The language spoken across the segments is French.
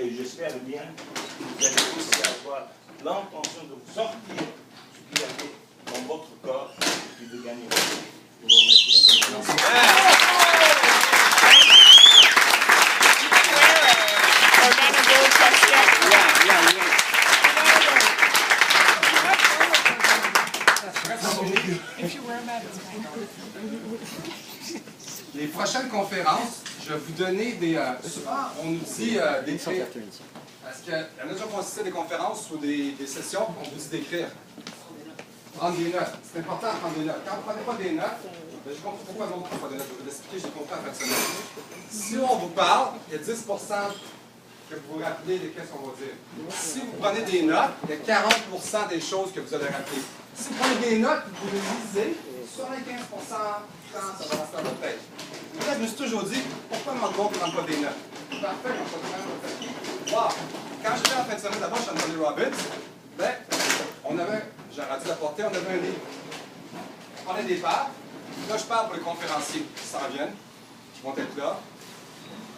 Et j'espère bien que vous allez aussi avoir l'intention de vous sortir ce qu'il y avait dans votre corps et de gagner. Je vous remercie. Les prochaines conférences, je vais vous donner des... souvent, on nous dit d'écrire. Parce qu'il y en a déjà consisté des conférences ou des sessions, on vous dit d'écrire. Prendre des notes. C'est important de prendre des notes. Quand vous ne prenez pas des notes, je comprends pourquoi on ne prend pas des notes. Je vais vous l'expliquer, j'ai compris en fait. Si on vous parle, il y a 10% que vous vous rappelez de ce qu'on va dire. Si vous prenez des notes, il y a 40% des choses que vous allez rappeler. Si vous prenez des notes, vous les lisez, sur les 15% du temps, ça va rester dans votre tête. Là, je me suis toujours dit, pourquoi me rendre compte qu'on ne prend pas des notes? Parfait, on prend pas de papier. Wow! Quand j'étais en fin de semaine d'abord chez Anthony Robbins, ben, on avait, j'ai arrêté d'apporter, on avait un livre. On prenait des pages. Là, je parle pour les conférenciers qui s'en viennent, qui vont être là.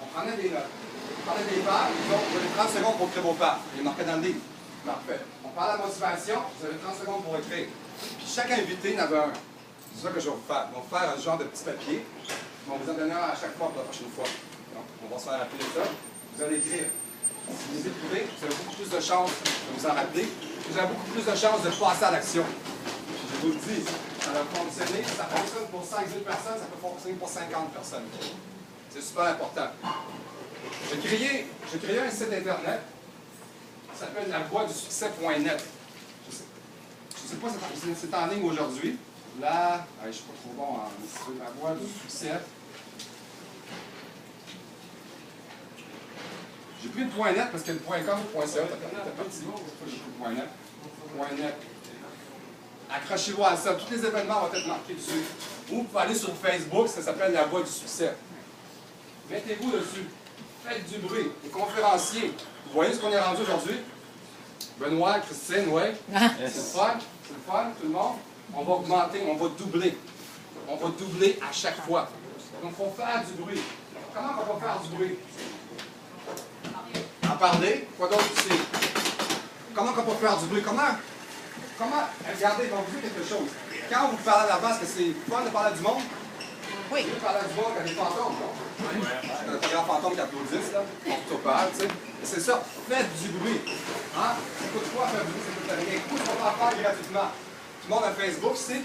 On prenait des notes. On prenait des pages, donc vous avez 30 secondes pour écrire vos pages. Il est marqué dans le livre. Parfait. On parle de la motivation, vous avez 30 secondes pour écrire. Puis chaque invité en avait un. C'est ça que je vais vous faire. On va faire un genre de petit papier. On va vous en donner un à chaque fois pour la prochaine fois. Donc, on va se faire rappeler ça. Vous allez écrire. Si vous les écrivez, vous avez beaucoup plus de chances de vous en rappeler. Vous avez beaucoup plus de chances de passer à l'action. Puis je vous le dis, ça va fonctionner. Ça fonctionne pour 5 000 personnes, ça peut fonctionner pour 50 personnes. C'est super important. J'ai créé un site internet. Ça s'appelle lavoiedusuccès.net. Je ne sais pas si c'est en ligne aujourd'hui. Là, je ne suis pas trop bon en la voie du succès. J'ai pris le .net parce que le .com, le .ca, t'as pas petit mot, c'est pas j'ai pris le .net. Accrochez-vous à ça. Tous les événements vont être marqués dessus. Ou vous pouvez aller sur Facebook, ça s'appelle la voie du succès. Mettez-vous dessus. Faites du bruit. Les conférenciers, vous voyez ce qu'on est rendu aujourd'hui? Benoît, Christine, oui. C'est le fun, tout le monde. On va augmenter, on va doubler. On va doubler à chaque fois. Donc, il faut faire du bruit. Comment on va faire du bruit? En parler. Quoi d'autre aussi? Comment on va faire du bruit? Comment? Regardez, on vous dit quelque chose. Quand vous parlez à la base, que c'est fun de parler à du monde? Oui. Vous parlez à du monde quand il y a des fantômes, non? Oui. Quand il y a un fantôme qui applaudissent, là, on parle, tu sais. C'est ça, faites du bruit. Hein? Ça coûte quoi faire du bruit? Ça coûte rien. Écoute, on va en faire gratuitement. Tout le monde a Facebook, c'est?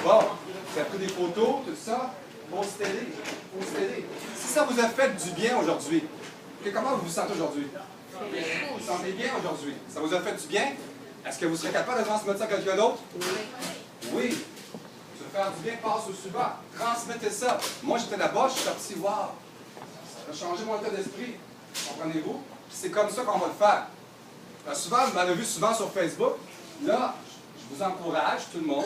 Bon, vous avez pris des photos, tout ça. Postez-les. Si ça vous a fait du bien aujourd'hui, comment vous vous sentez aujourd'hui? Vous vous sentez bien aujourd'hui? Ça vous a fait du bien? Est-ce que vous serez capable de transmettre ça à quelqu'un d'autre? Oui. Tu veux faire du bien, passe au suivant. Transmettez ça. Moi, j'étais là-bas, je suis sorti, wow. Ça a changé mon état d'esprit. Comprenez-vous? C'est comme ça qu'on va le faire. Souvent, vous m'avez vu souvent sur Facebook. Là, je vous encourage, tout le monde,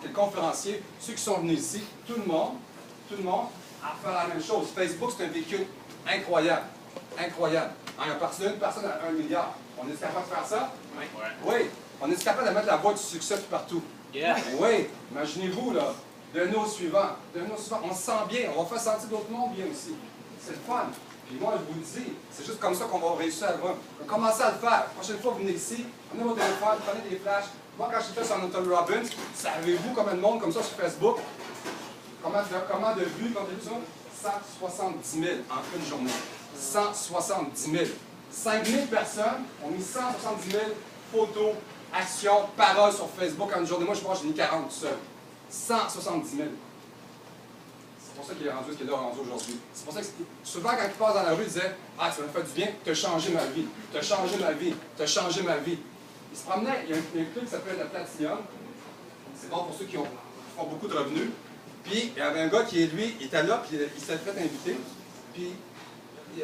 les conférenciers, ceux qui sont venus ici, tout le monde, à faire la même chose. Facebook, c'est un véhicule incroyable. Incroyable. Hein, il y a parti d'une personne à 1 milliard. On est capable de faire ça? Oui. On est capable de mettre la voie du succès partout. Yeah. Oui. Imaginez-vous, là, de nos suivants. On se sent bien. On va faire sentir d'autres mondes bien aussi. C'est le fun. Puis moi, je vous le dis, c'est juste comme ça qu'on va réussir à le voir. On va commencer à le faire. La prochaine fois, vous venez ici, prenez votre téléphone, prenez des flashs. Moi, quand je suis fait sur Anthony Robbins, savez-vous combien de monde comme ça sur Facebook? Combien de vues, comme ça? 170 000 en une journée. 170 000. 5 000 personnes ont mis 170 000 photos, actions, paroles sur Facebook en une journée. Moi, je pense que j'ai mis 40 tout seul. 170 000. C'est pour ça qu'il est rendu ce qu'il est rendu aujourd'hui. C'est pour ça que souvent, quand il passe dans la rue, il disait « Ah, ça m'a fait du bien, t'as changé ma vie, t'as changé ma vie, t'as changé ma vie. » Il se promenait, il y a un club qui s'appelle la Platinum. C'est bon pour ceux qui font beaucoup de revenus. Puis, il y avait un gars qui, lui, était là, puis il s'est fait inviter. Puis,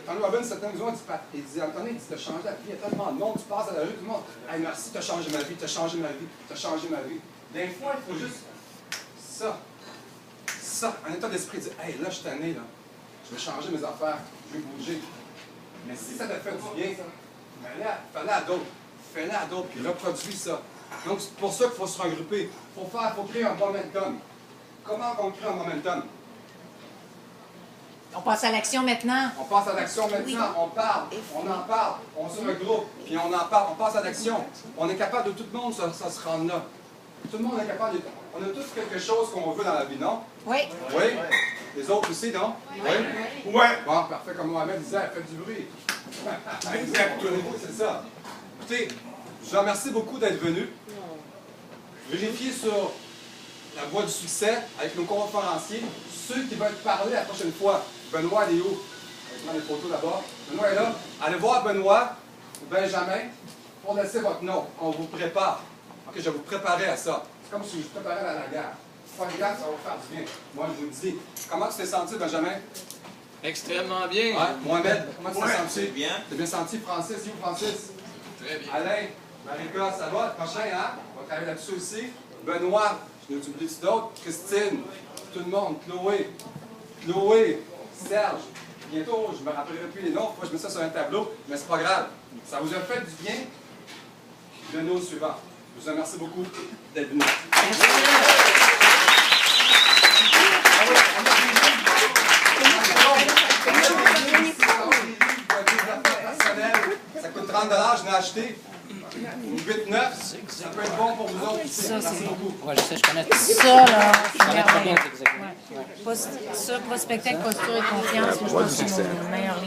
Anthony Robbins, certains nous ont dit, il dit, Anthony, tu as changé la vie, il y a tellement de monde, tu passes à la rue, tout le monde, hey, merci, tu as changé ma vie, tu as changé ma vie, tu as changé ma vie. Des fois, il faut juste ça, un état d'esprit, dire, hey, là, je suis tanné, là, je vais changer mes affaires, je vais bouger. Mais si ça te fait du bien, ben là, fais-le à d'autres. Fais-le à d'autres, puis reproduis ça. Donc, c'est pour ça qu'il faut se regrouper. Il faut créer un momentum. Comment on crée un momentum? On passe à l'action maintenant. On passe à l'action maintenant, on parle, on en parle, on se regroupe, puis on en parle, on passe à l'action. On est capable de tout le monde ça se rendre là. Tout le monde est capable de... On a tous quelque chose qu'on veut dans la vie, non? Oui. Oui? Les autres aussi, non? Oui? Ouais. Bon, parfait, comme Mohamed disait, faites du bruit. Exactement. C'est ça. Écoutez, je vous remercie beaucoup d'être venus. Vérifiez sur la voie du succès avec nos conférenciers. Ceux qui veulent parler la prochaine fois, Benoît, il est où? Avec les photos là-bas. Benoît est là. Allez voir Benoît ou Benjamin pour laisser votre nom. On vous prépare. OK, je vais vous préparer à ça. C'est comme si je vous préparais à la guerre. Pas de guerre, ça va vous faire du bien. Moi, je vous le dis. Comment tu t'es senti, Benjamin? Extrêmement bien. Ouais. Mohamed, comment tu t'es senti? C'est bien. T'es bien senti, Francis? You, Francis? Très bien. Alain, Marika, ça va? Le prochain, hein? On va travailler là-dessus aussi. Benoît, je n'ai oublié d'autres. Christine, tout le monde. Chloé, Serge. Bientôt, je ne me rappellerai plus les noms. Faut que je mette ça sur un tableau, mais c'est pas grave. Ça vous a fait du bien. Venez au suivant. Je vous remercie beaucoup d'être venus. Ça coûte 30 $, je l'ai acheté. 8-9, ça peut être bon pour vous autres. Ça, Merci c'est beaucoup. Ouais, je sais, je connais. Ça, là, Je connais très bien, exactement. ça, prospecter avec posture et confiance, moi, je pense que c'est mon meilleur livre.